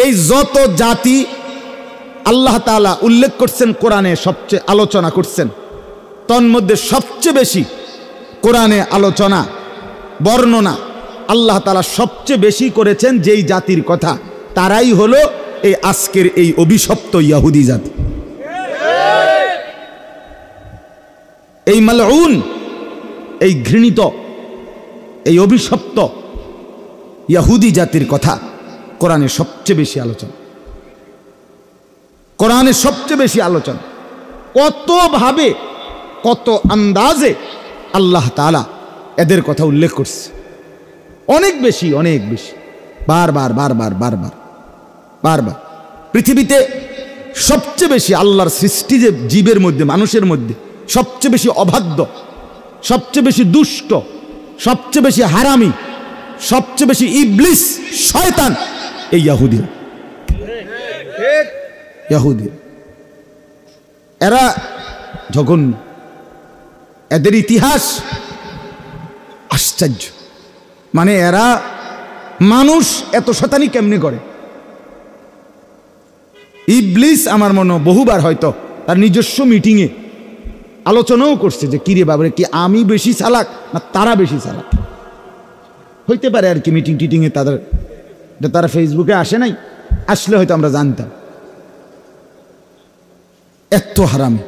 এই যত জাতি আল্লাহ তাআলা উল্লেখ করছেন কোরআনে, সবচেয়ে আলোচনা করছেন, তন্মধ্যে সবচেয়ে বেশি কোরআনে আলোচনা বর্ণনা আল্লাহ তাআলা সবচেয়ে বেশি করেছেন যেই জাতির কথা, তারাই হলো এই আজকের এই অভিশপ্ত ইহুদি জাতি। এই মালউন, এই ঘৃণিত, এই অভিশপ্ত ইহুদি জাতির কথা কোরআনে সবচেয়ে বেশি আলোচনা, কোরআনে সবচেয়ে বেশি আলোচনা। কত ভাবে, কত আন্দাজে আল্লাহ তাআলা এদের কথা উল্লেখ করছে, অনেক বেশি, অনেক বেশি, বারবার বারবার বারবার বারবার। পৃথিবীতে সবচেয়ে বেশি আল্লাহর সৃষ্টি যে জীবের মধ্যে, মানুষের মধ্যে সবচেয়ে বেশি অবাধ্য, সবচেয়ে বেশি দুষ্ট, সবচেয়ে বেশি হারামি, সবচেয়ে বেশি ইবলিস, শয়তান এই ইহুদি। ইহুদি এরা জঘন্য, এদের ইতিহাস আশ্চর্য। মানে এরা মানুষ এত শয়তানি কেমনে করে? ইবলিস আমার মনে বহুবার হয়তো তার নিজস্ব মিটিংয়ে আলোচনাও করছে যে কিরে বাবারে, কি আমি বেশি চালাক না তারা বেশি চালাক? হইতে পারে আর কি, মিটিং টিটিংয়ে তারা ফেসবুকে আসে নাই, আসলে হয়তো আমরা জানতাম। এত হারামি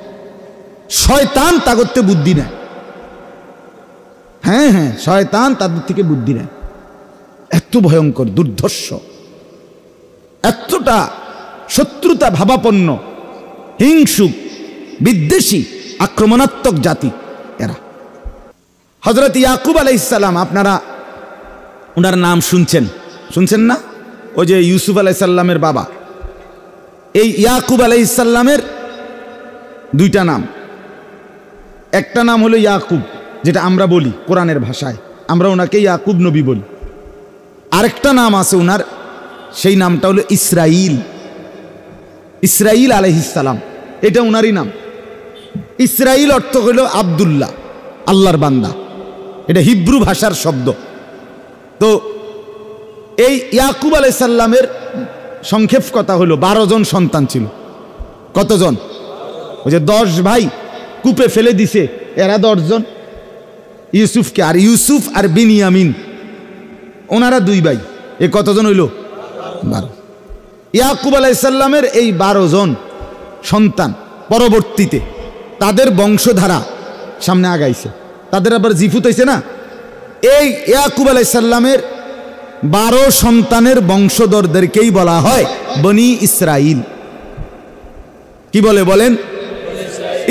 শয়তান, তাগতে বুদ্ধি নেয়। হ্যাঁ হ্যাঁ, শয়তান তাদের থেকে বুদ্ধি নেয়। এত ভয়ঙ্কর, দুর্ধর্ষ, এতটা শত্রুতা ভাবাপন্ন, হিংসুক, বিদ্বেষী, আক্রমণাত্মক জাতি এরা। হযরত ইয়াকুব আলাইহিস সালাম, আপনারা ওনার নাম শুনছেন না? ওই যে ইউসুফ আলাইহিস সালামের বাবা, এই ইয়াকুব আলাইহিস সালামের দুইটা নাম। একটা নাম হলো ইয়াকুব, যেটা আমরা বলি কোরআনের ভাষায়, আমরা ওনাকে ইয়াকুব নবী বলি। আরেকটা নাম আছে ওনার, সেই নামটা হলো ইসরাইল। ইসরাইল আলাইহিস সালাম, এটা ওনারই নাম। ইসরাইল অর্থ হলো আব্দুল্লাহ, আল্লাহর বান্দা। এটা হিব্রু ভাষার শব্দ। তো এই ইয়াকুব আলাইহিস সালামের সংক্ষেপ কথা হলো 12 জন সন্তান ছিল। কতজন? ওই যে 10 ভাই কূপে ফেলে দিছে, এরা 10 জন ইউসুফকে, আর ইউসুফ আর বিনিয়ামিন ওনারা 2 ভাই। এ কতজন হইল? 12। ইয়াকুব আলাইহিস সালামের এই 12 জন সন্তান পরবর্তীতে তাদের বংশধারা সামনে আগাইছে, তাদের আবার জিফুত হইছে না। এই ইয়াকুব আলাইহিস সালামের 12 সন্তানের বংশধরদেরকেই বলা হয় বনি ইসরাইল। কি বলেন?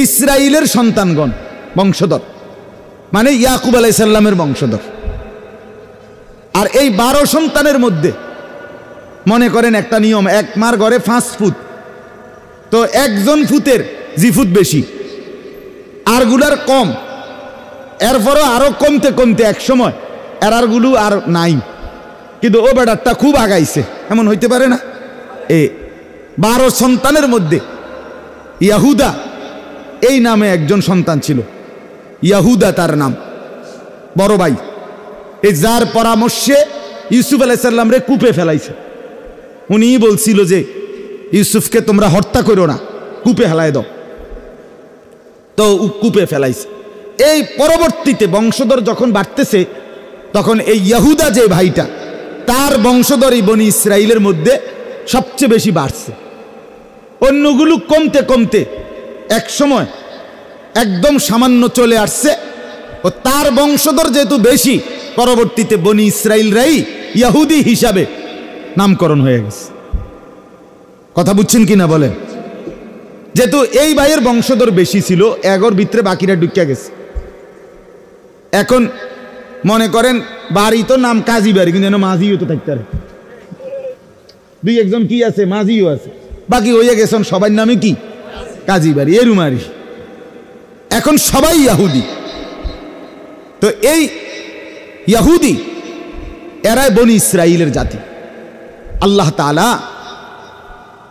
ইসরাইলের সন্তানগণ, বংশধর, মানে ইয়াকুব আলাইহিস সালামের বংশধর। আর এই 12 সন্তানের মধ্যে মনে করেন একটা নিয়ম, এক মার ঘরে 5 ফুট, তো একজন ফুতের জিফুত বেশি, আরগুলার কম। এরপরও আরো কমতে কমতে এক সময় এরারগুলো আর নাই, কিন্তু ও বেটারটা খুব আগাইছে, এমন হইতে পারে না? 12 সন্তানের মধ্যে ইয়াহুদা এই নামে একজন সন্তান ছিল। ইয়াহুদা তার নাম, বড় ভাই। এই যার পরামর্শে ইউসুফ আলাইহিস সালাম রে কূপে ফেলাইছে। উনি বলছিল যে ইউসুফকে তোমরা হত্যা করো না, কূপে ফেলাই দাও। তো কূপে ফেলাইছে। এই পরবর্তীতে বংশধর যখন বাড়তেছে, তখন এই ইয়াহুদা যে ভাইটা, তার বংশধরই বনি ইসরাইলের মধ্যে সবচেয়ে বেশি বাড়ছে। অন্যগুলো কমতে কমতে এক সময় একদম সামান্য চলে আসছে, ও তার বংশধর যেহেতু বেশি, পরবর্তীতে বনি ইসরাইলরাই ইহুদি হিসাবে নামকরণ হয়ে গেছে। কথা বুঝছেন কিনা বলেন? যেহেতু এই ভাইয়ের বংশধর বেশি ছিল, এগোর ভিতরে বাকিরা ঢুকিয়া গেছে। এখন মনে করেন বাড়ি তো নাম কাজী বাড়ি, কিন্তু মাঝিও তো থাকতে পারে, 2-1 কি আছে, মাঝিও আছে, বাকি হইয়া গেছেন সবার নামে কি কাজী বাড়ি, এরুমারি। এখন সবাই ইহুদি। তো এই ইহুদি এরাই বনি ইসরাইলের জাতি। আল্লাহ তাআলা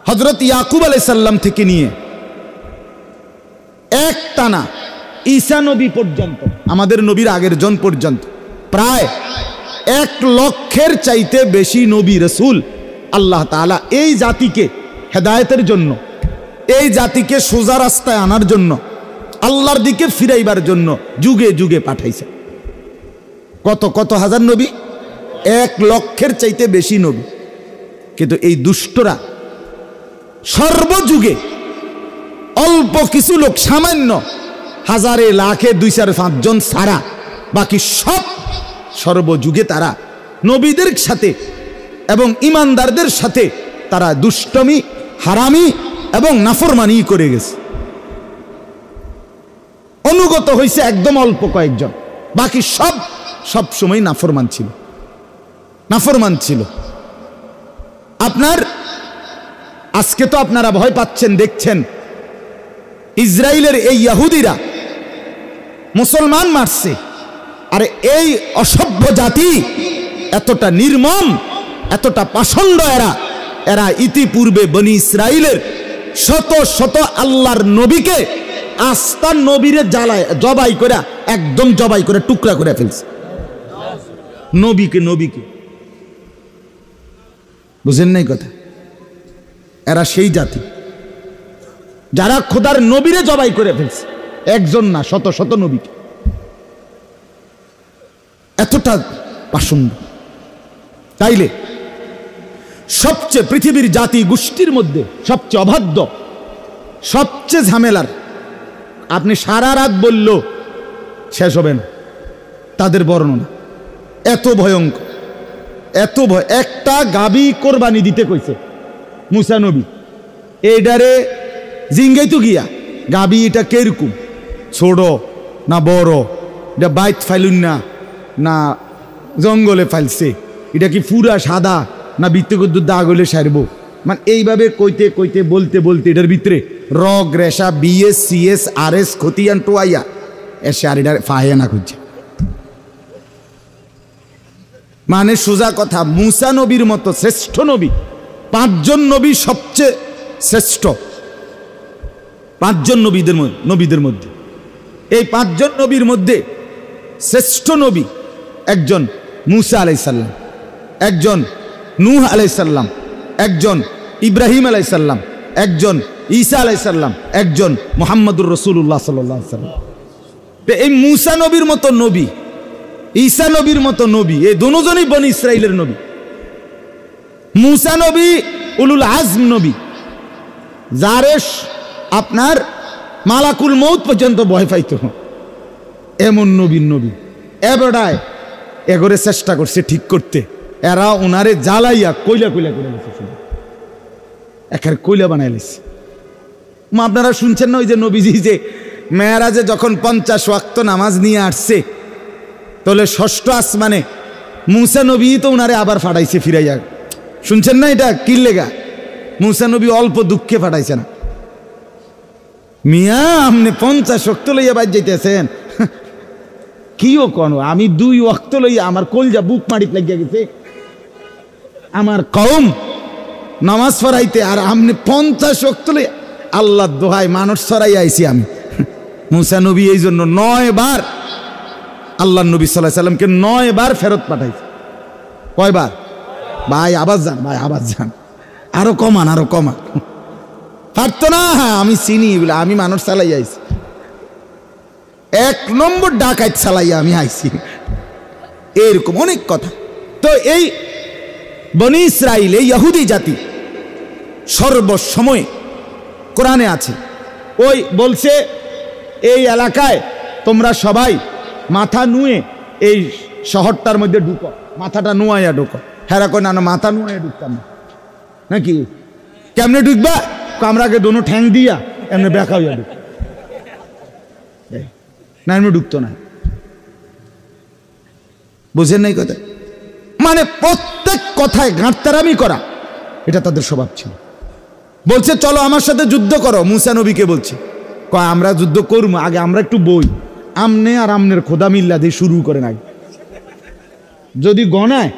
হযরত ইয়াকুব আলাইহিস সালাম থেকে নিয়ে একটানা ঈসা নবী পর্যন্ত, আমাদের নবীর আগের জন পর্যন্ত, প্রায় 1 লক্ষের চাইতে বেশি নবী রাসূল আল্লাহ তাআলা এই জাতিকে হেদায়েতের জন্য, এই জাতিকে সোজা রাস্তায় আনার জন্য, আল্লাহর দিকে ফিরাইবার জন্য যুগে যুগে পাঠাইছে। কত কত হাজার নবী, 1 লক্ষের চাইতে বেশি নবী। কিন্তু এই দুষ্টরা সর্বযুগে অল্প কিছু লোক, সামান্য হাজারে লাখে 2-4-5 জন ছাড়া বাকি সব সর্বযুগে তারা নবীদের সাথে এবং ইমানদারদের সাথে তারা দুষ্টমি, হারামি এবং নাফরমানি করে গেছে। অনুগত হয়েছে একদম অল্প কয়েকজন, বাকি সব সময় নাফরমান ছিল, নাফরমান ছিল। আপনার আজকে তো আপনারা ভয় পাচ্ছেন, দেখছেন ইসরায়েলের এই ইহুদিরা মুসলমান মারছে। আর এই অসভ্য জাতি এতটা নির্মম, এতটা পাষণ্ড, এরা ইতিপূর্বে বনি ইসরায়েলের শত শত আল্লাহর নবীকে, আস্তার নবীরে জ্বালায় জবাই করে, একদম জবাই করে টুকরা করে ফেলছে। নবীকে বুঝেন নাই কথা? এরা সেই জাতি যারা খোদার নবীরে জবাই করে ফেলছে, একজন না, শত শত নবীকে। এতটা পাষণ্ড। তাইলে সবচেয়ে পৃথিবীর জাতি গোষ্ঠীর মধ্যে সবচেয়ে অবাধ্য, সবচেয়ে ঝামেলার, আপনি সারা রাত বলল শেষ হবে না তাদের বর্ণনা। এত ভয়ঙ্কর, এত ভয়। একটা গাবি কোরবানি দিতে কইছে মুসা নবী, এইটারে জিঙ্গাই তো গিয়া গাবি এটা কিরকম, ছোট না বড়, এটা বাইত ফাইলুন না জঙ্গলে ফাইলছে, এটা কি পুরা সাদা না বৃত্তকুদ্দুর দাগ হলে সারবো, মানে এইভাবে কইতে কইতে বলতে বলতে এটার ভিতরে রগ রেশা BS CS RS খতিয়ান টোয়াইয়া এসে আর এটা ফাহিয়া না খুঁজছে। মানে সোজা কথা, মুসা নবীর মতো শ্রেষ্ঠ নবী, 5 জন নবী সবচেয়ে শ্রেষ্ঠ, 5 জন নবীদের মধ্যে, এই 5 জন নবীর মধ্যে শ্রেষ্ঠ নবী একজন মুসা আলাইহিস সালাম, একজন নূহ আলাইহিস সালাম, একজন ইব্রাহিম আলাইহিস সালাম, একজন ঈসা আলাইহিস সালাম, একজন মুহাম্মদুর রাসূলুল্লাহ সাল্লাল্লাহু আলাইহি ওয়াসাল্লাম। এই মুসা নবীর মতো নবী, ঈসা নবীর মতো নবী, এই দুজনই বনি ইসরাইলের নবী। মুসা নবী উলুল আজম নবী, যারে আপনার মালাকুল মউত পর্যন্ত ভয় পাইত, এমন নবীর নবী। এবারায় এগরে চেষ্টা করছে ঠিক করতে, এরা ওনারে জ্বালাইয়া কইলা করে গেছে, একের কইলা বানাই লেছে। আপনারা শুনছেন না ওই যে নবীজি যে মেরাজে যখন 50 ওয়াক্ত নামাজ নিয়ে আসছে, তাহলে 6ষ্ঠ আসমানে মুসা নবী তো ওনারে আবার ফাটাইছে ফিরাইয়া। শুনছেন না এটা কি লেগা? মুসা নবী অল্প দুঃখে ফাটাইছে না। মিয়া আপনি 50 ওয়াক্ত লইয়া বাইর যাইতেছেন, কিও কোন, আমি 2 ওয়াক্ত লইয়া আমার কলজা বুক মারিত লাগিয়া গেছে, আমার কওম নামাজ পড়াইতে, আর আপনি 50 ওয়াক্ত লইয়া। আল্লাহ দোহাই, মানুষ ছড়াই আইছি আমি। মুসা নবী এই জন্য 9 বার আল্লাহ নবী সাল্লাল্লাহু আলাইহি সাল্লামকে 9 বার ফেরত পাঠাইছে। কয়বার? ভাই আবার যান, ভাই আবার যান, আরো কমান, আরো কমান। পারতো না, আমি চিনি বলে আমি মানুষ চালাই আইছি, 1 নম্বর ডাকাত চালাইয়া আমি আইছি, এরকম অনেক কথা। তো এই বনি ইসরাইল, এই ইহুদি জাতি সর্বসময় কোরআনে আছে, ওই বলছে এই এলাকায় তোমরা সবাই মাথা নুয়ে এই শহরটার মধ্যে ঢুকো, মাথাটা নুয়াইয়া ঢুকো। হেরা কয় না, মাথা নুয়াইয়া ঢুকতাম না। নাকি কেমনে ঢুকবা? কামরাকে দোনো ঠ্যাং দিয়া এমনি বেঁকা হইয়া ঢুক না, এমনি ঢুকতো না। বুঝেন নাই কথা? মানে প্রত্যেক কথায় গাঁটতারামি করা, এটা তাদের স্বভাব ছিল। বলছে চলো আমার সাথে যুদ্ধ করো, মুসা নবীকে বলছে, কয় আমরা যুদ্ধ করবো, আগে আমরা একটু বই, আমনে আর আমনের খোদা মিল্লা দিয়ে শুরু করেন, আগে যদি গনায়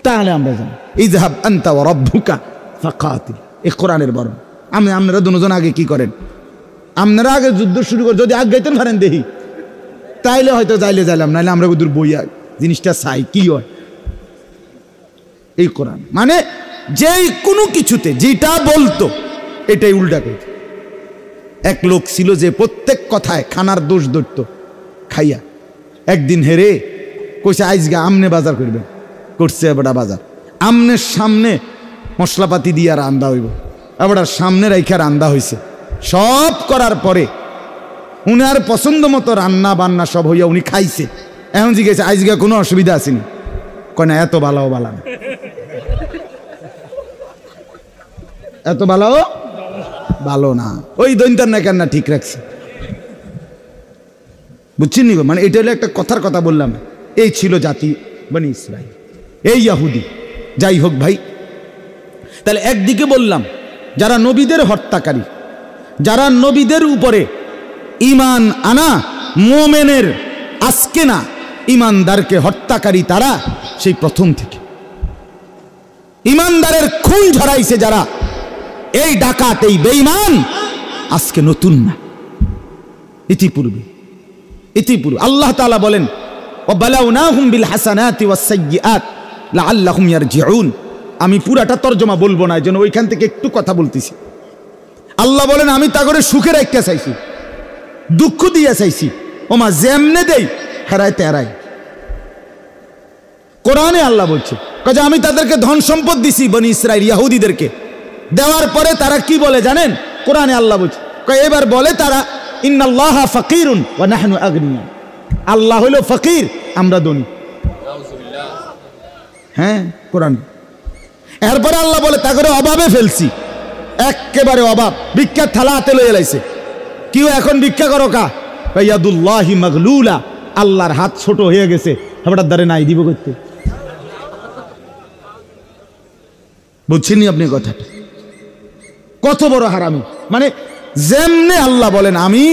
তাহলে আমরা জানি। ইযহাব আনতা ওয়া রাব্বুকা ফাকাতিল, এই কোরআনের বরণ। আপনারা দুজন আগে কি করেন? আপনারা আগে যুদ্ধ শুরু করে যদি আগে গাইতেন পারেন দেখি, তাইলে হয়তো যাইলে যাইলাম, নাইলে আমরা দূর বইয়া জিনিসটা চাই কি হয়। এই কোরআন মানে যেই কোনো কিছুতে যেটা বলতো এটাই উল্টা করত। এক লোক ছিল যে প্রত্যেক কথায় খানার দোষ ধরত, খাইয়া একদিন হেরে কইছে আজকে আমনে বাজার করবেন, করছে এবারটা বাজার আমনের সামনে মশলাপাতি দিয়া রান্দা হইব, এবারটার সামনে রাইখা রান্দা হইছে। সব করার পরে উনার পছন্দ মতো রান্না বান্না সব হইয়া উনি খাইছে। এখন জিজ্ঞেস আজকে কোনো অসুবিধা আসেনি, কয় না এত ভালো বালা না, এত ভালো ভালো না, ওই দৈন্তার না কেন ঠিক রাখছে। বুঝছেন নি? মানে এটা হলো একটা কথার কথা বললাম। এই ছিল জাতি বনি ইসরাইল, এই ইহুদি। যাই হোক ভাই, তাহলে একদিকে বললাম যারা নবীদের হত্যাকারী, যারা নবীদের উপরে ঈমান আনা মুমিনের আজকে না ঈমানদারকে হত্যাকারী, তারা সেই প্রথম থেকে ঈমানদারের খুন ঝরাইছে যারা, এই ডাকাত এই বেঈমান আজকে নতুন না, ইতিপূর্বে আল্লাহ তাআলা বলেন ওয়াবালাউনাহুম বিল হাসানাতি ওয়াস সাইয়্যাত লাআল্লাহুম ইয়ারজিউন। আমি পুরাটা তরজমা বলবো না, যেন ওইখান থেকে একটু কথা বলতেছি। আল্লাহ বলেন আমি তা করে সুখে রাখতে চাইছি, দুঃখ দিয়ে চাইছি, ওমা যেমনে দেই হেরায় তেরাই। কোরআনে আল্লাহ বলছে কাজে আমি তাদেরকে ধন সম্পদ দিছি বনি ইসরাইল ইহুদিদেরকে, দেওয়ার পরে তারা কি বলে জানেন? কোরআনে আল্লাহ বলছে এবার বলে তারা ইন্নাল্লাহা ফাকিরুন ওয়া নাহনু আগনিয়া, আল্লাহ হলো ফকির আমরা ধনী। হ্যাঁ কোরআন। এরপরে আল্লাহ বলে তা করে অভাবে ফেলছি, একেবারে অভাব, ভিক্ষার থালা হাতে লইয়া লাইছে। কেউ এখন ভিক্ষা করো কা? ইয়াদুল্লাহি মাগলুলা, আল্লাহর হাত ছোট হয়ে গেছে, হেবাটার দ্বারে নাই দিব করতে। বুঝছেননি আপনি কথাটা? কত বড় হারামি! মানে যেমনে আল্লাহ বলেন আমি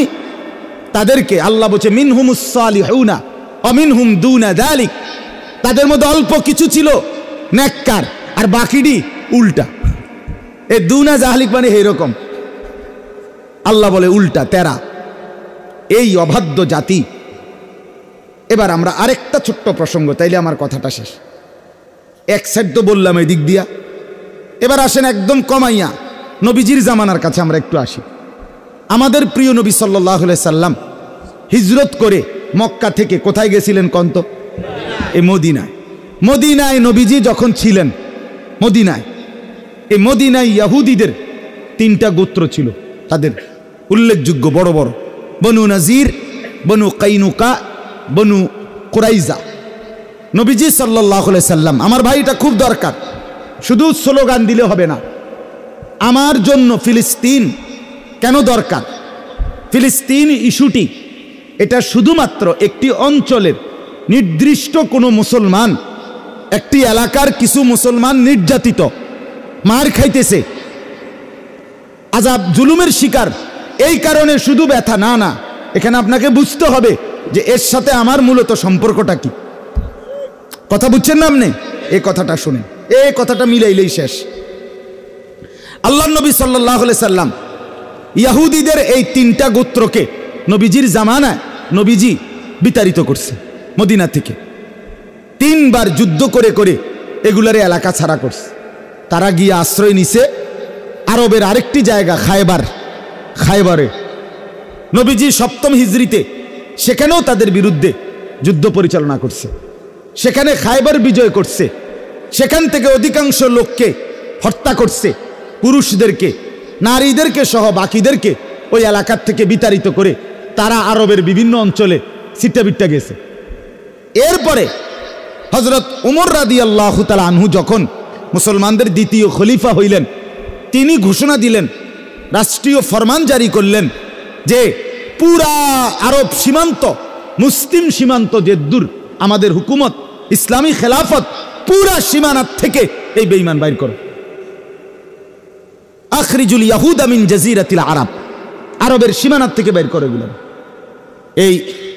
তাদেরকে, আল্লাহ বলছে মিনহুমুস সালিহুনা ওয়া মিনহুম দুনা যালিক, তাদের মধ্যে অল্প কিছু ছিল নেককার আর বাকিটি উল্টা। এই দুনা জাহলিক মানে এইরকম, আল্লাহ বলে উল্টা তেরা, এই অবাধ্য জাতি। এবার আমরা আরেকটা ছোট্ট প্রসঙ্গ, তাইলে আমার কথাটা শেষ। এক সাইড তো বললাম এই দিক দিয়া, এবার আসেন একদম কমাইয়া নবীজির জামানার কাছে আমরা একটু আসি। আমাদের প্রিয় নবী সাল্লাল্লাহু আলাইহি সাল্লাম হিজরত করে মক্কা থেকে কোথায় গেছিলেন কন্ত? এই মদিনায়। মদিনায় নবীজি যখন ছিলেন মদিনায়, এই মদিনায় ইহুদিদের 3টা গোত্র ছিল, তাদের উল্লেখযোগ্য বড় বড়, বনু নাজির, বনু কাইনুকা, বনু কুরাইজা। নবীজি সাল্লাল্লাহু আলাইহি সাল্লাম, আমার ভাই এটা খুব দরকার, শুধু স্লোগান দিলে হবে না। আমার জন্য ফিলিস্তিন কেন দরকার? ফিলিস্তিন ইস্যুটি এটা শুধুমাত্র একটি অঞ্চলের নির্দিষ্ট কোনো মুসলমান, একটি এলাকার কিছু মুসলমান নির্যাতিত, মার খাইতেছে, আযাব জুলুমের শিকার, এই কারণে শুধু ব্যথা না, না, এখানে আপনাকে বুঝতে হবে যে এর সাথে আমার মূলত সম্পর্কটা কি। কথা বুঝছেন না আপনি? এই কথাটা শুনেন, এই কথাটা মিলাইলেই শেষ। আল্লাহ নবী সাল্লাল্লাহু আলাইহি সাল্লাম ইহুদিদের এই 3টা গোত্রকে নবীজির জামানায় নবীজি বিতাড়িত করছে মদিনা থেকে। 3 বার যুদ্ধ করে করে এগুলারে এলাকা ছাড়া করছে। তারা গিয়ে আশ্রয় নিছে আরবের আরেকটি জায়গা খায়বারে। নবীজি 7ম হিজরিতে সেখানেও তাদের বিরুদ্ধে যুদ্ধ পরিচালনা করছে, সেখানে খায়বার বিজয় করছে, সেখান থেকে অধিকাংশ লোককে হত্যা করছে, পুরুষদেরকে, নারীদেরকে সহ বাকিদেরকে ওই এলাকার থেকে বিতাড়িত করে তারা আরবের বিভিন্ন অঞ্চলে ছিট্টাবিট্টা গেছে। এরপরে হযরত উমর রাদিয়াল্লাহু তাআলা আনহু যখন মুসলমানদের 2য় খলিফা হইলেন, তিনি ঘোষণা দিলেন, রাষ্ট্রীয় ফরমান জারি করলেন যে পুরা আরব সীমান্ত, মুসলিম সীমান্ত যে দূর, আমাদের হুকুমত, ইসলামী খেলাফত, পুরা সীমানার থেকে এই বেঈমান বাইর করো। আখরিজুল ইয়াহুদা মিন জাজিরাতিল আরব, আরবের সীমানার থেকে বাইর করে গেলেন। এই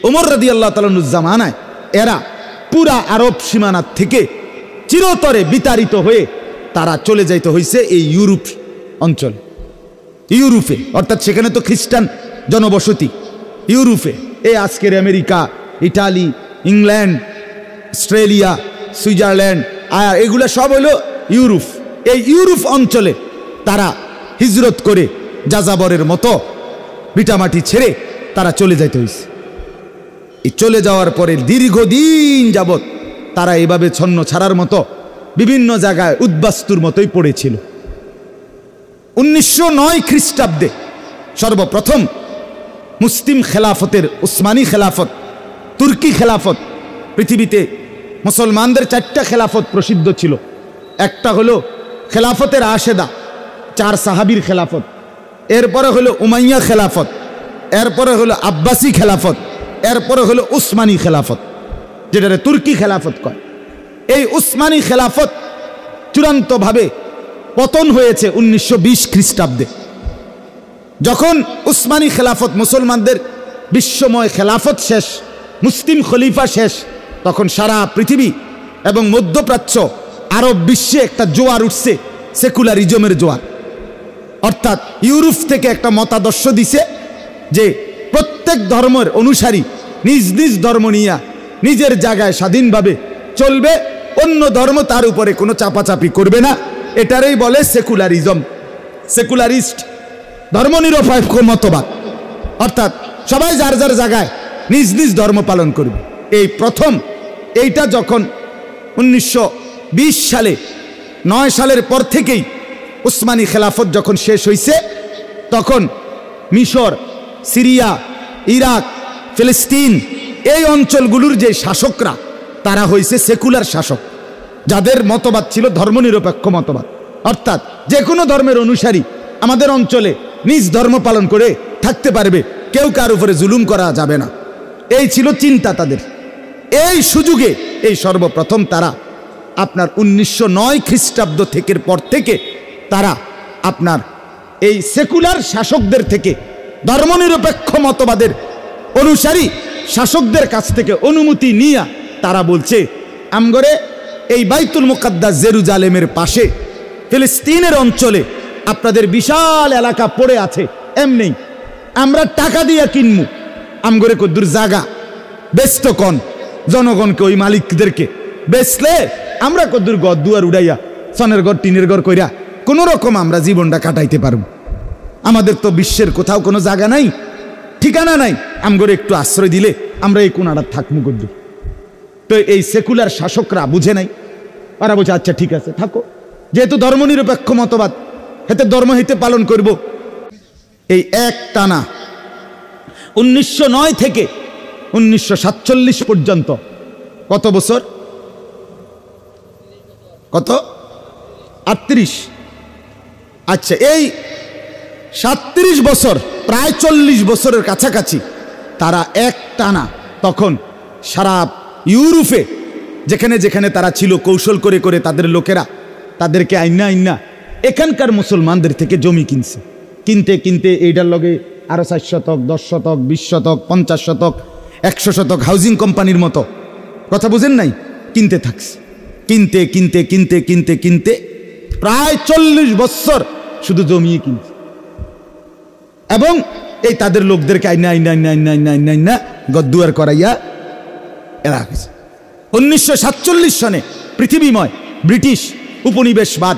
ওমর রাদিয়াল্লাহু তাআলা জামানায় এরা পুরা আরব সীমানার থেকে চিরতরে বিতাড়িত হয়ে তারা চলে যাইতে হয়েছে এই ইউরোপ অঞ্চল, ইউরোপে, অর্থাৎ সেখানে তো খ্রিস্টান জনবসতি। ইউরোপে এই আজকের America, Italy, England, Australia, Switzerland, আর এগুলা সব হলো ইউরোপ। এই ইউরোপ অঞ্চলে তারা হিজরত করে যাযাবরের মতো ভিটামাটি ছেড়ে তারা চলে যাইতে হয়েছে। এই চলে যাওয়ার পরে দীর্ঘদিন যাবৎ তারা এভাবে ছন্ন ছাড়ার মতো বিভিন্ন জায়গায় উদ্বাস্তুর মতোই পড়েছিল। 1909 খ্রিস্টাব্দে সর্বপ্রথম মুসলিম খেলাফতের উসমানী খেলাফত, তুর্কি খেলাফত, পৃথিবীতে মুসলমানদের 4টা খেলাফত প্রসিদ্ধ ছিল। একটা হলো খেলাফতের আশেদা, 4 সাহাবীর খেলাফত, এরপরে হলো উমাইয়া খেলাফত, এরপরে হলো আব্বাসী খেলাফত, এরপরে হলো উসমানী খেলাফত, যেটারে তুর্কি খেলাফত কয়। এই উসমানী খেলাফত চূড়ান্তভাবে পতন হয়েছে 1920 খ্রিস্টাব্দে। যখন উসমানী খেলাফত, মুসলমানদের বিশ্বময় খেলাফত শেষ, মুসলিম খলিফা শেষ, তখন সারা পৃথিবী এবং মধ্যপ্রাচ্য, আরব বিশ্বে একটা জোয়ার উঠছে, সেকুলারিজমের জোয়ার। অর্থাৎ ইউরোপ থেকে একটা মতাদর্শ দিছে যে প্রত্যেক ধর্মের অনুসারী নিজ নিজ ধর্ম নিয়ে নিজের জায়গায় স্বাধীনভাবে চলবে, অন্য ধর্ম তার উপরে কোনো চাপাচাপি করবে না। এটারই বলে সেকুলারিজম, সেকুলারিস্ট, ধর্মনিরপেক্ষ মতবাদ। অর্থাৎ সবাই যার যার জায়গায় নিজ নিজ ধর্ম পালন করবে। এই প্রথম এইটা যখন 1920 সালে, 9 সালের পর থেকেই উসমানী খেলাফত যখন শেষ হয়েছে, তখন মিশর, সিরিয়া, ইরাক, ফিলিস্তিন এই অঞ্চলগুলোর যে শাসকরা তারা হয়েছে সেকুলার শাসক, যাদের মতবাদ ছিল ধর্মনিরপেক্ষ মতবাদ। অর্থাৎ যে কোনো ধর্মের অনুসারী আমাদের অঞ্চলে নিজ ধর্ম পালন করে থাকতে পারবে, কেউ কার উপরে জুলুম করা যাবে না, এই ছিল চিন্তা তাদের। এই সুযোগে এই সর্বপ্রথম তারা আপনার 1909 খ্রিস্টাব্দ থেকে পর থেকে তারা আপনার এই সেকুলার শাসকদের থেকে, ধর্মনিরপেক্ষ মতবাদের অনুসারী শাসকদের কাছ থেকে অনুমতি নিয়ে তারা বলছে, আমগরে এই বাইতুল মুকাদ্দাস জেরুজালেমের পাশে ফিলিস্তিনের অঞ্চলে আপনাদের বিশাল এলাকা পড়ে আছে, এমনি আমরা টাকা দিয়ে কিনমু, আমগরে কদ্দুর জায়গা বেচত কন জনগণকে, ওই মালিকদেরকে বেচলে আমরা কদ্দুর ঘর দুয়ার উড়াইয়া সনের ঘর টিনের ঘর কইরা কোনো রকম আমরা জীবনটা কাটাইতে পারব। আমাদের তো বিশ্বের কোথাও কোনো জায়গা নাই, ঠিকানা নাই, আমগরে একটু আশ্রয় দিলে আমরা এই কোনাটা থাকমু কদ্দুর। তো এই সেকুলার শাসকরা বুঝে নাই, ওরা বলছে আচ্ছা ঠিক আছে থাকো, যেহেতু ধর্মনিরপেক্ষ মতবাদ, হেতে ধর্ম হইতে পালন করব। এই এক টানা 1909 থেকে 1947 পর্যন্ত কত বছর? কত? 38। আচ্ছা, এই 37 বছর, প্রায় 40 বছরের কাছাকাছি তারা এক টানা তখন সারা ইউরোপে যেখানে যেখানে তারা ছিল, কৌশল করে করে তাদের লোকেরা তাদেরকে আইনা এখানকার মুসলমানদের থেকে জমি কিনছে। কিনতে কিনতে এইটার লগে আরো 4 শতক, 10 শতক, 20 শতক, 50 শতক, 100 শতক হাউজিং কোম্পানির মতো, কথা বুঝেন নাই, কিনতে থাকছে। কিনতে কিনতে কিনতে কিনতে কিনতে প্রায় 40 বছর শুধু জমিয়ে কিনছে। এবং এই তাদের লোকদেরকে আইনা গদ্দুয়ার করাইয়া এরা গেছে। 1947 সনে পৃথিবীময় ব্রিটিশ উপনিবেশবাদ,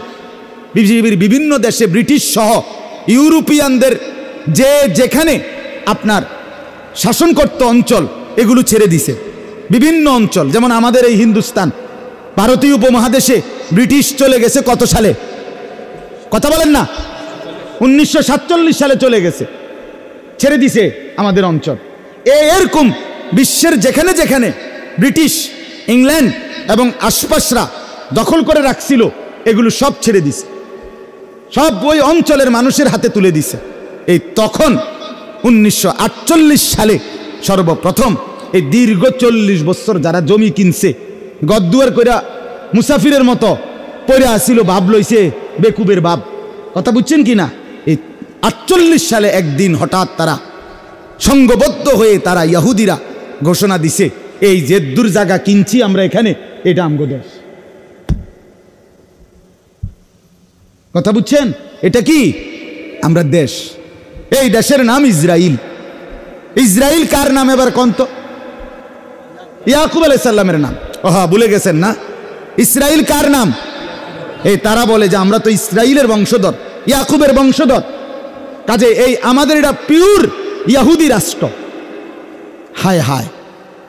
পৃথিবীর বিভিন্ন দেশে ব্রিটিশ সহ ইউরোপিয়ানদের যে যেখানে আপনার শাসন করত অঞ্চল, এগুলো ছেড়ে দিছে। বিভিন্ন অঞ্চল, যেমন আমাদের এই হিন্দুস্তান, ভারতীয় উপমহাদেশে ব্রিটিশ চলে গেছে কত সালে? কথা বলেন না, 1947 সালে চলে গেছে, ছেড়ে দিছে আমাদের অঞ্চল। এরকম বিশ্বের যেখানে যেখানে ব্রিটিশ, ইংল্যান্ড এবং আশপাশরা দখল করে রাখছিল, এগুলো সব ছেড়ে দিছে, সব ওই অঞ্চলের মানুষের হাতে তুলে দিছে। এই তখন 1948 সালে সর্বপ্রথম এই দীর্ঘ 40 বছর যারা জমি কিনছে, গদ্দুয়ার কইরা মুসাফিরের মতো পড়ে আসছিল, ভাব লইছে বেকুবের ভাব, কথা বুঝছেন কি না? এই 48 সালে একদিন হঠাৎ তারা সংঘবদ্ধ হয়ে তারা ইহুদিরা ঘোষণা দিছে, এই যে দূর জায়গা কিনছি আমরা এখানে, এটা আমগো দেশ। কথা বুঝছেন? এটা কি? আমরা দেশ। এই দেশের নাম ইসরাইল। ইসরাইল কার নাম এবার কন্ত? ইয়াকুব আলাইহিস সালামের নাম। ওহা, ভুলে গেছেন না? ইসরাইল কার নাম? এই তারা বলে যে আমরা তো ইসরাইলের বংশধর, ইয়াকুবের বংশধর, কাজে এই আমাদের এটা পিওর ইহুদি রাষ্ট্র। হায় হায়,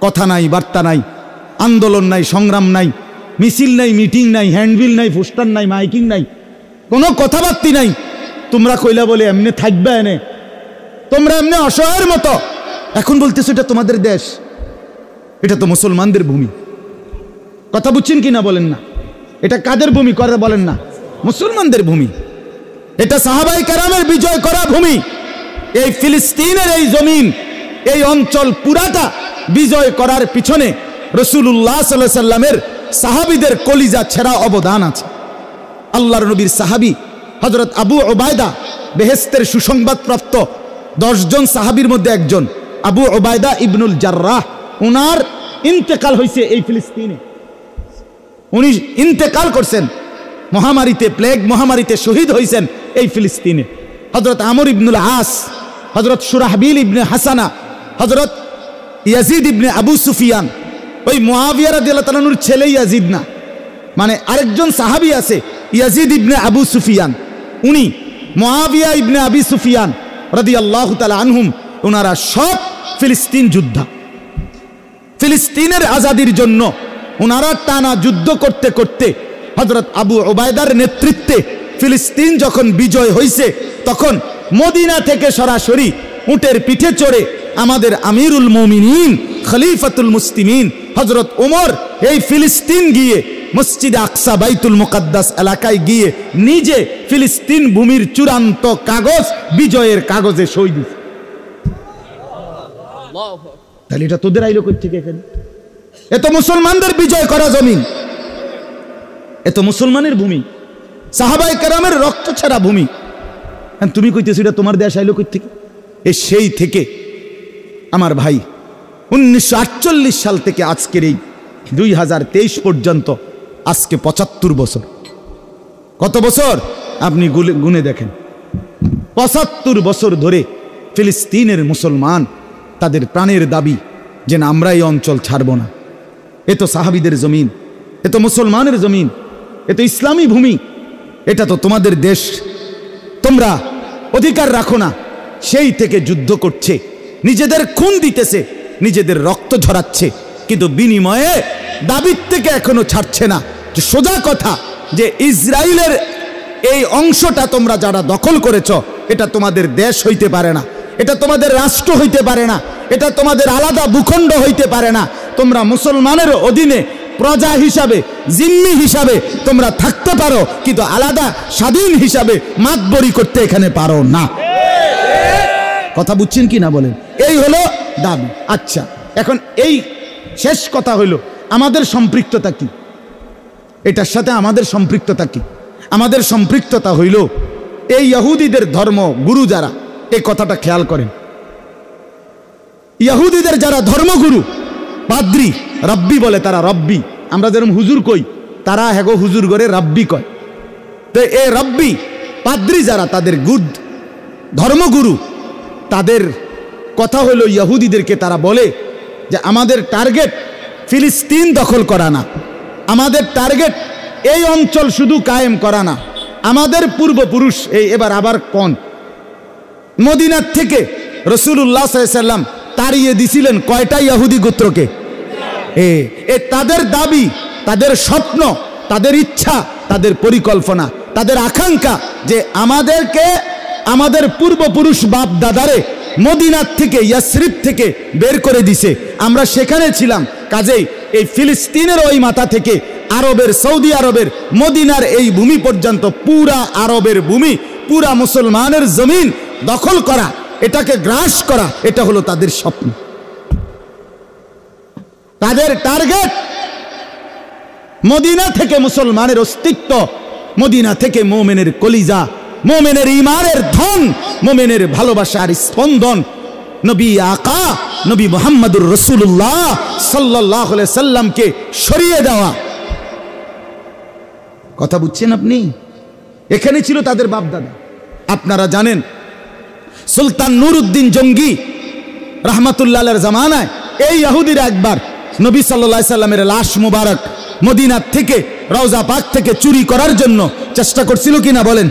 কথা নাই, বার্তা নাই, আন্দোলন নাই, সংগ্রাম নাই, মিছিল নাই, মিটিং নাই, হ্যান্ডবিল নাই, পোস্টার নাই, মাইকিং নাই, কোনো কথাবার্তি নাই। তোমরা কইলা বলে এমনি থাকবে এনে, তোমরা এমনি অসহায়ের মতো। এখন বলতেছো এটা তোমাদের দেশ, এটা তো মুসলমানদের ভূমি। কথা বুঝছেন কি না বলেন না? এটা কাদের ভূমি করে বলেন না? মুসলমানদের ভূমি। এটা সাহাবাই কেরামের বিজয় করা ভূমি। এই ফিলিস্তিনের এই জমিন, এই অঞ্চল পুরাটা বিজয় করার পিছনে রাসূলুল্লাহ সাল্লাল্লাহু আলাইহি সাল্লামের সাহাবীদের কলিজা ছেঁড়া অবদান আছে। আল্লাহর নবীর সাহাবী হযরত আবু উবায়দা, বেহেশতের সুসংবাদপ্রাপ্ত 10 জন সাহাবীর মধ্যে একজন আবু উবায়দা ইবনুল জাররাহ, ওনার ইন্তেকাল হয়েছে এই ফিলিস্তিনে। উনি ইন্তেকাল করছেন মহামারীতে, প্লেগ মহামারীতে শহীদ হয়েছেন এই ফিলিস্তিনে। হযরত আমর ইবনুল আস, হযরত শুরাহবিল ইবনে হাসানা, হযরত ইয়াজিদ ইবনে আবু সুফিয়ান, ওই মুআবিয়া রাদিয়াল্লাহু তাআলা আনহুর ছেলে ইয়াজিদ না, মানে আরেকজন সাহাবী আছে ইয়াজিদ ইবনে আবু সুফিয়ান, উনি মুআবিয়া ইবনে আবি সুফিয়ান রাদিয়াল্লাহু তাআলা আনহুম, ওনারা সব ফিলিস্তিন যোদ্ধা। ফিলিস্তিনের আজাদির জন্য ওনারা টানা যুদ্ধ করতে করতে হযরত আবু উবায়দার নেতৃত্বে ফিলিস্তিন যখন বিজয় হয়েছে, তখন মদিনা থেকে সরাসরি উটের পিঠে চড়ে আমাদের আমিরুল মুমিনিন খলিফাতুল মুসলিমিন হযরত ওমর এই ফিলিস্তিন গিয়ে মসজিদে আকসা বাইতুল মুকাদ্দাস এলাকায় গিয়ে নিজে ফিলিস্তিন ভূমির চূড়ান্ত কাগজ, বিজয়ের কাগজে সই দিয়েছে। তাহলে এটা তোদের আইলো কই থেকে? এখানে এত মুসলমানদের বিজয় করা জমিন, এত মুসলমানের ভূমি, সাহাবায়ে কেরামের রক্ত ছাড়া ভূমি, তুমি কইতেছো এটা তোমার দেশ আইলো কই থেকে? সেই থেকে আমার ভাই 1948 সাল থেকে আজকের এই 2023 পর্যন্ত আজকে 75 বছর। কত বছর আপনি গুনে দেখেন? 75 বছর ধরে ফিলিস্তিনের মুসলমান তাদের প্রাণের দাবি যে না, আমরা এই অঞ্চল ছাড়ব না। এ তো সাহাবীদের জমিন, এ তো মুসলমানের জমিন, এ তো ইসলামী ভূমি, এটা তো তোমাদের দেশ, তোমরা অধিকার রাখো না। সেই থেকে যুদ্ধ করছে, নিজেদের খুন দিতেছে, নিজেদের রক্ত ঝরাচ্ছে, কিন্তু বিনিময়ে দাবির থেকে এখনো ছাড়ছে না। যে সোজা কথা যে ইসরায়েলের এই অংশটা তোমরা যারা দখল করেছ, এটা তোমাদের দেশ হইতে পারে না, এটা তোমাদের রাষ্ট্র হইতে পারে না, এটা তোমাদের আলাদা ভূখণ্ড হইতে পারে না। তোমরা মুসলমানের অধীনে প্রজা হিসাবে, জিম্মি হিসাবে তোমরা থাকতে পারো, কিন্তু আলাদা স্বাধীন হিসাবে মাতবরি করতে এখানে পারো না। কথা বুঝছেন কি না বলেন? এই হলো দাবি। আচ্ছা, এখন এই শেষ কথা হইল আমাদের সম্পৃক্ততা কি? এটার সাথে আমাদের সম্পৃক্ততা কি? আমাদের সম্পৃক্ততা হইল এই ইহুদিদের ধর্ম গুরু যারা, এই কথাটা খেয়াল করেন, ইহুদিদের যারা ধর্মগুরু, পাদ্রী, রব্বি বলে তারা, রব্বি, আমরা যেরকম হুজুর কই, তারা হেগো হুজুর করে রব্বি কয়। তো এই রব্বি পাদ্রী যারা, তাদের গুড ধর্মগুরু, তাদের কথা হলো ইহুদিদেরকে তারা বলে যে আমাদের টার্গেট ফিলিস্তিন দখল করা না, আমাদের টার্গেট এই অঞ্চল শুধু কায়েম করা না। আমাদের পূর্বপুরুষ এই এবার আবার কোন মদিনার থেকে রাসূলুল্লাহ সাল্লাল্লাহু আলাইহি সাল্লাম তাড়িয়ে দিছিলেন কয়টা ইহুদি গোত্রকে? তাদের দাবি, তাদের স্বপ্ন, তাদের ইচ্ছা, তাদের পরিকল্পনা, তাদের আকাঙ্ক্ষা যে আমাদেরকে আমাদের পূর্বপুরুষ বাপ দাদারে মদিনার থেকে, ইয়াসরিব থেকে বের করে দিছে, আমরা সেখানে ছিলাম। কাজেই এই ফিলিস্তিনের ওই মাথা থেকে আরবের, সৌদি আরবের মদিনার এই ভূমি পর্যন্ত পুরা আরবের ভূমি, পুরা মুসলমানের জমিন দখল করা, এটাকে গ্রাস করা, এটা হলো তাদের স্বপ্ন, তাদের টার্গেট। মদিনা থেকে মুসলমানের অস্তিত্ব, মদিনা থেকে মোমেনের কলিজা, মোমেনের ঈমানের ধন, মোমেনের ভালোবাসার স্পন্দন, নবী আকা নবী মুহাম্মদুর রাসূলুল্লাহ সাল্লাল্লাহু আলাইহি সাল্লামকে সরিয়ে দেওয়া। কথা বুঝছেন আপনি? এখানে ছিল তাদের বাপদাদা। আপনারা জানেন সুলতান নুরউদ্দিন জঙ্গি রাহমাতুল্লাহ আলাইহির জামানায় এই ইহুদিরা একবার নবী সাল্লাল্লাহু আলাইহি সাল্লামের লাশ মুবারক মদিনার থেকে রওজা পাক থেকে চুরি করার জন্য চেষ্টা করছিল কিনা বলেন?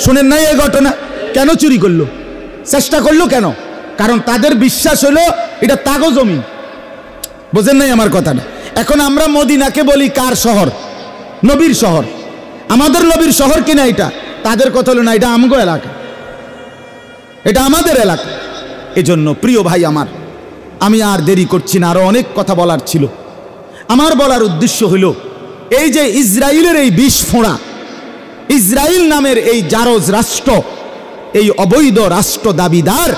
শুনেন নাই এই ঘটনা? কেন চুরি করলো, চেষ্টা করলো কেন? কারণ তাদের বিশ্বাস হলো এটা তাগো জমি। বোঝেন নাই আমার কথাটা? এখন আমরা মদিনাকে বলি কার শহর? নবীর শহর। আমাদের নবীর শহর কিনা এটা? তাদের কথা হলো না, এটা আমগো এলাকা, এটা আমাদের এলাকা। এজন্য প্রিয় ভাই আমার, আমি আর দেরি করছি না, আরো অনেক কথা বলার ছিল। আমার বলার উদ্দেশ্য হলো এই যে ইসরায়েলের এই বিষ ফোঁড়া, ইসরায়েল নামের এই জারজ রাষ্ট্র, এই অবৈধ রাষ্ট্র দাবিদার,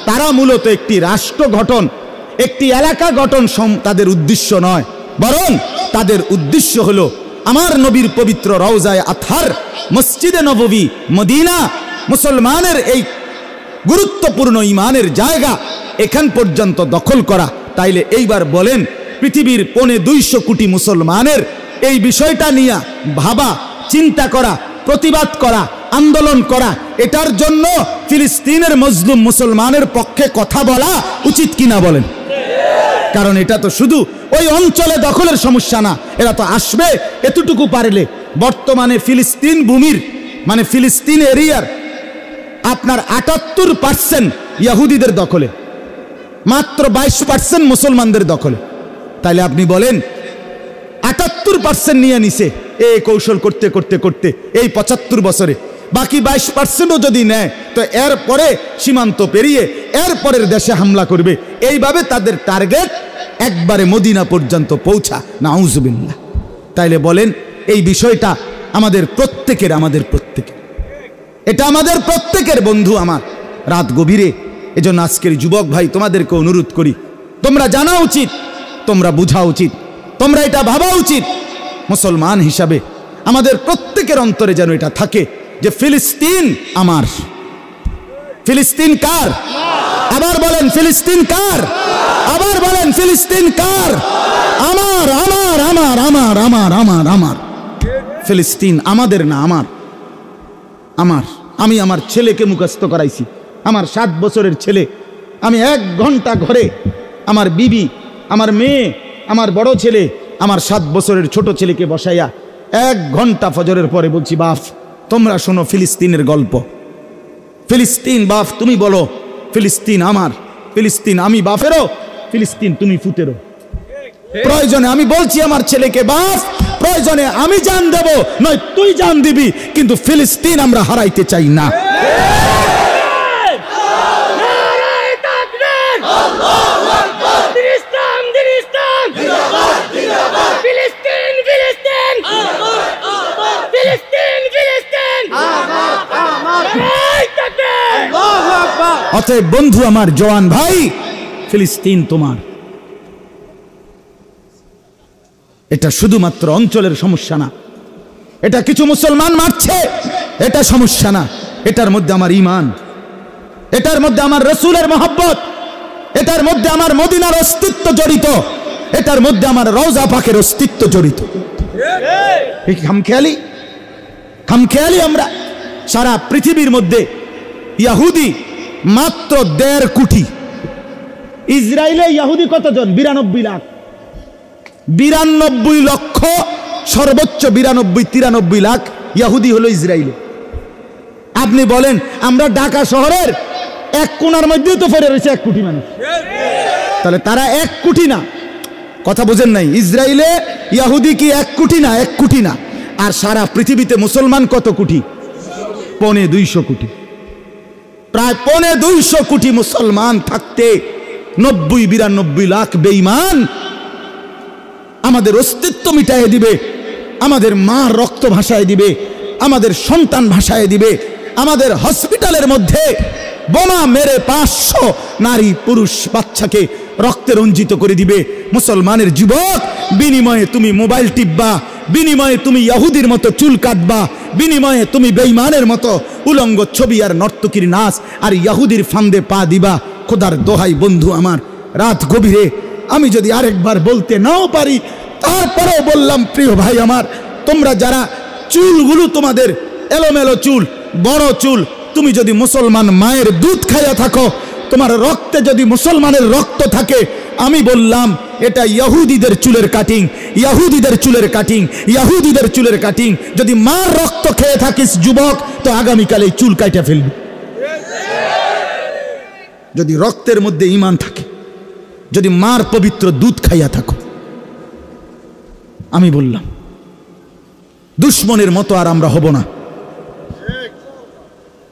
তারা মূলত একটি রাষ্ট্র গঠন, একটি এলাকা গঠন তাদের উদ্দেশ্য নয়, বরং তাদের উদ্দেশ্য হলো আমার নবীর পবিত্র রওজায়ে আতহার, মসজিদে নববী মদিনা, মুসলমানের এই গুরুত্বপূর্ণ ইমানের জায়গা, এখান পর্যন্ত দখল করা। তাইলে এইবার বলেন, পৃথিবীর 250 কোটি মুসলমানের এই বিষয়টা নিয়ে ভাবা, চিন্তা করা, প্রতিবাদ করা, আন্দোলন করা, এটার জন্য ফিলিস্তিনের মজলুম মুসলমানের পক্ষে কথা বলা উচিত কিনা বলেন? কারণ এটা তো শুধু ওই অঞ্চলে দখলের সমস্যা না, এরা তো আসবে এতটুকু পারলে। বর্তমানে ফিলিস্তিন ভূমির মানে ফিলিস্তিন এরিয়ার আপনার 78% ইহুদিদের দখলে, মাত্র 22% মুসলমানদের দখলে। তাইলে আপনি বলেন 78% নিয়ে নিছে এই কৌশল করতে করতে করতে এই 75 বছরে, বাকি 22%ও যদি নেয় তো এরপরে সীমান্ত পেরিয়ে এরপরের দেশে হামলা করবে। এইভাবে তাদের টার্গেট একবারে মদিনা পর্যন্ত পৌঁছা, নাউজুবিল্লাহ। তাইলে বলেন এই বিষয়টা আমাদের প্রত্যেকের, এটা আমাদের প্রত্যেকের বন্ধু আমার, রাত গভীরে। এজন্য আজকের যুবক ভাই তোমাদেরকে অনুরোধ করি, তোমরা জানা উচিত, তোমরা বুঝা উচিত, তোমরা এটা ভাবা উচিত, মুসলমান হিসাবে আমাদের প্রত্যেকের অন্তরে যেন এটা থাকে যে ফিলিস্তিন আমার। ফিলিস্তিন কার? আবার বলেন ফিলিস্তিন কার? আবার বলেন ফিলিস্তিন কার? আমার, আমার, আমার, আমার, আমার, আমার, আমার। ফিলিস্তিন আমাদের না, আমার, আমার। আমি আমার ছেলেকে মুখস্থ করাইছি, আমার 7 বছরের ছেলে। আমি 1 ঘন্টা ঘরে আমার বিবি, আমার মেয়ে, আমার বড় ছেলে, আমার 7 বছরের ছোট ছেলেকে বসাইয়া 1 ঘন্টা ফজরের পরে বলছি, বাপ তোমরা শোনো ফিলিস্তিনের গল্প। ফিলিস্তিন বাপ তুমি বলো, ফিলিস্তিন আমার, ফিলিস্তিন আমি বাপেরও, ফিলিস্তিন তুমি ফুতেরও। প্রয়োজনে আমি বলছি আমার ছেলেকে, বাপ প্রয়োজনে আমি জান দেব, নয় তুই জান দিবি, কিন্তু ফিলিস্তিন আমরা হারাইতে চাই না। অতএব বন্ধু আমার, জওয়ান ভাই, ফিলিস্তিন তোমার। এটা শুধুমাত্র অঞ্চলের সমস্যা না, এটা কিছু মুসলমান মারছে এটা সমস্যা না, এটার মধ্যে আমার ঈমান, এটার মধ্যে আমার রাসূলের মহব্বত, এটার মধ্যে আমার মদিনার অস্তিত্ব জড়িত, এটার মধ্যে আমার রওজা পাকের অস্তিত্ব জড়িত। এই খামখেয়ালি আমরা সারা পৃথিবীর মধ্যে ইহুদি মাত্র 1.5 কোটি। ইসরায়েলে ইহুদি কতজন? 92 লাখ। 92 লক্ষ, সর্বোচ্চ 92-93 লাখ ইহুদি হলো ইসরায়েলে। আপনি বলেন আমরা ঢাকা শহরের এক কোণার মধ্যেও তো পড়ে রয়েছে 1 কোটি মানুষ, তাহলে তারা 1 কোটি না? কথা বোঝেন নাই? ইসরায়েলে ইহুদি কি 1 কোটি না? 1 কোটি না। আর সারা পৃথিবীতে মুসলমান কত কোটি? 250 কোটি। প্রায় 250 কোটি মুসলমান থাকতে 90-92 লাখ বেঈমান আমাদের অস্তিত্ব মিটাইয়ে দিবে, আমাদের মা রক্ত ভাসায় দিবে, আমাদের সন্তান ভাসায় দিবে, আমাদের হসপিটালের মধ্যে বোমা মেরে 500 নারী পুরুষ বাচ্চাকে রক্তে রঞ্জিত করে দিবে। মুসলমানের যুবক, বিনিময়ে তুমি মোবাইল টিপবা, বিনিময়ে তুমি ইহুদির মতো চুল কাটবা, বিনিময়ে তুমি বেঈমানের মতো উলঙ্গ ছবি আর নর্তকীর নাচ আর ইহুদির ফান্দে পা দিবা। খোদার দোহাই বন্ধু আমার, রাত গভীরে আমি যদি আরেকবার বলতে নাও পারি, তারপরেও বললাম, প্রিয় ভাই আমার, তোমরা যারা চুলগুলো তোমাদের এলোমেলো চুল, বড় চুল, তুমি যদি মুসলমান মায়ের দুধ খাইয়া থাকো, তোমার রক্তে যদি মুসলমানের রক্ত থাকে, আমি বললাম এটা ইহুদিদের চুলের কাটিং, ইহুদিদের চুলের কাটিং, ইহুদিদের চুলের কাটিং। যদি মার রক্ত খেয়ে থাকিস যুবক, তো আগামীকালে চুল কাটা ফেলবি। যদি রক্তের মধ্যে ঈমান থাকে, যদি মার পবিত্র দুধ খাইয়া থাকো, আমি বললাম দুশ্মনের মতো আর আমরা হব না।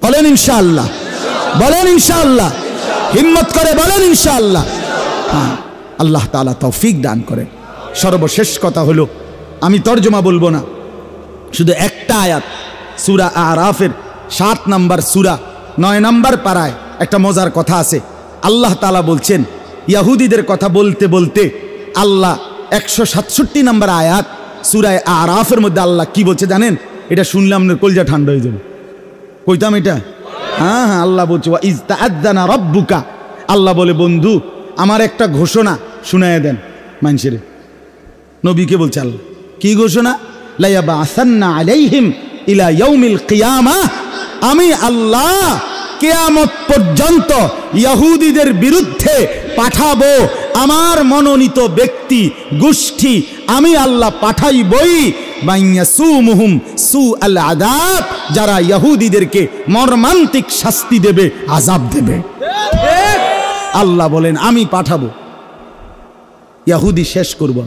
বলেন ইনশাআল্লাহ, বলেন ইনশাআল্লাহ, হিম্মত করে বলেন ইনশাআল্লাহ। হ্যাঁ, আল্লাহ তাআলা তৌফিক দান করেন। সর্বশেষ কথা হলো, আমি তর্জমা বলবো না, শুধু একটা আয়াত, সূরা আরাফের 7 নম্বর সূরা 9 নম্বর পারায় একটা মজার কথা আছে। আল্লাহ তাআলা বলছেন, ইহুদিদের কথা বলতে বলতে আল্লাহ 167 নম্বর আয়াত সূরা আরাফের মধ্যে আল্লাহ কি বলছে জানেন? এটা শুনলে আপনার কলজা ঠান্ডা হয়ে যাবে। কইতাম এটা? হ্যাঁ হ্যাঁ, আল্লাহ বলছে ওয়া ইজ তাআযানা রাব্বুকা, আল্লাহ বলে বন্ধু আমার একটা ঘোষণা শুনাইয়া দেন মানুষের। নবীকে বলছে আল্লাহ, কি ঘোষণা? লা ইয়াবাসান্না আলাইহিম ইলা ইয়াউমিল কিয়ামাহ, আমি আল্লাহ কিয়ামত পর্যন্ত ইহুদিদের বিরুদ্ধে পাঠাবো আমার মনোনীত ব্যক্তি গোষ্ঠী, আমি আল্লাহ পাঠাইবই। মাইয়াসুমুহুম সুআল আযাব, যারা ইহুদিদেরকে মর্মান্তিক শাস্তি দেবে, আযাব দেবে। আল্লাহ বলেন আমি পাঠাবো, ইহুদি শেষ করব।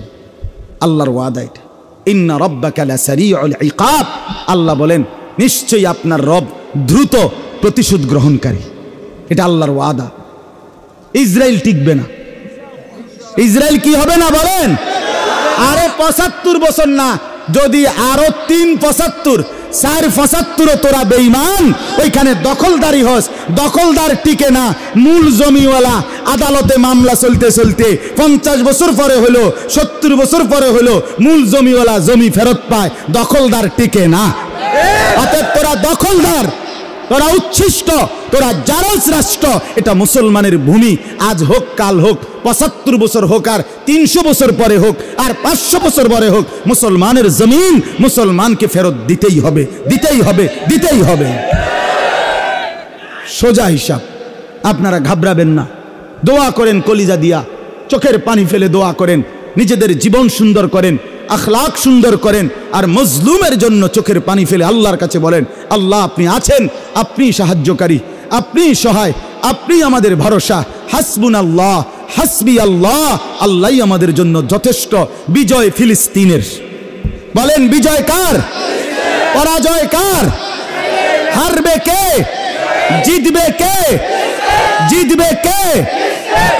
আল্লাহর ওয়াদা এটা। ইন্না রাব্বাকা লাসারিউল ইকাব, আল্লাহ বলেন নিশ্চয়ই আপনার রব দ্রুত প্রতিশোধ গ্রহণকারী। এটা আল্লাহর ওয়াদা। ইসরায়েল টিকবে না। ইসরায়েল কি হবে না বলেন? আরো 75 বছর না, যদি আরো 375 475 তোরা বেঈমান, ওইখানে দখলদারি হস, দখলদার টিকে না। মূল জমিওয়ালা আদালতে মামলা চলতে চলতে 50 বছর পরে হলো, 70 বছর পরে হলো, মূল জমিওয়ালা জমি ফেরত পায়, দখলদার টিকে না। অতএব তোরা দখলদার, তোরা উচ্ছিষ্ট, তোরা জারজ রাষ্ট্র। এটা মুসলমানের ভূমি, আজ হোক কাল হোক, 75 বছর হোক আর 300 বছর পরে হোক আর 500 বছর পরে হোক, মুসলমানের জমিন মুসলমানকে ফেরত দিতেই হবে, দিতেই হবে, দিতেই হবে। সোজা হিসাব। আপনারা ঘাবড়াবেন না, দোয়া করেন কলিজা দিয়া, চোখের পানি ফেলে দোয়া করেন, নিজেদের জীবন সুন্দর করেন, আখলাক সুন্দর করেন, আর মজলুমের জন্য চোখের পানি ফেলে আল্লাহর কাছে বলেন, আল্লাহ আপনি আছেন, আপনি সাহায্যকারী, আপনি সহায়, আপনি আমাদের ভরসা। হাসবুনাল্লাহ, হাসবি আল্লাহ, আল্লাহই আমাদের জন্য যথেষ্ট। বিজয় ফিলিস্তিনের। বলেন বিজয় কার? পরাজয় কার? হারবে কে? জিতবে কে? জিতবে কে?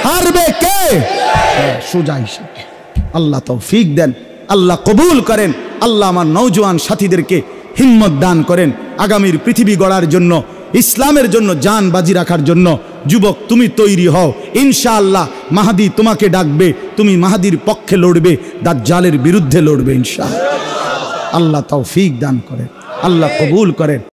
হারবে কে? সোজা হিসাব। আল্লাহ তৌফিক দেন, আল্লাহ কবুল করেন। আল্লাহ আমার নওজোয়ান সাথীদেরকে হিম্মত দান করেন আগামীর পৃথিবী গড়ার জন্য, ইসলামের জন্য জান বাজি রাখার জন্য। যুবক তুমি তৈরি হও, ইনশাআল্লাহ মাহাদি তোমাকে ডাকবে, তুমি মাহাদির পক্ষে লড়বে, দাজ্জালের বিরুদ্ধে লড়বে ইনশাআল্লাহ। আল্লাহ তৌফিক দান করেন, আল্লাহ কবুল করেন।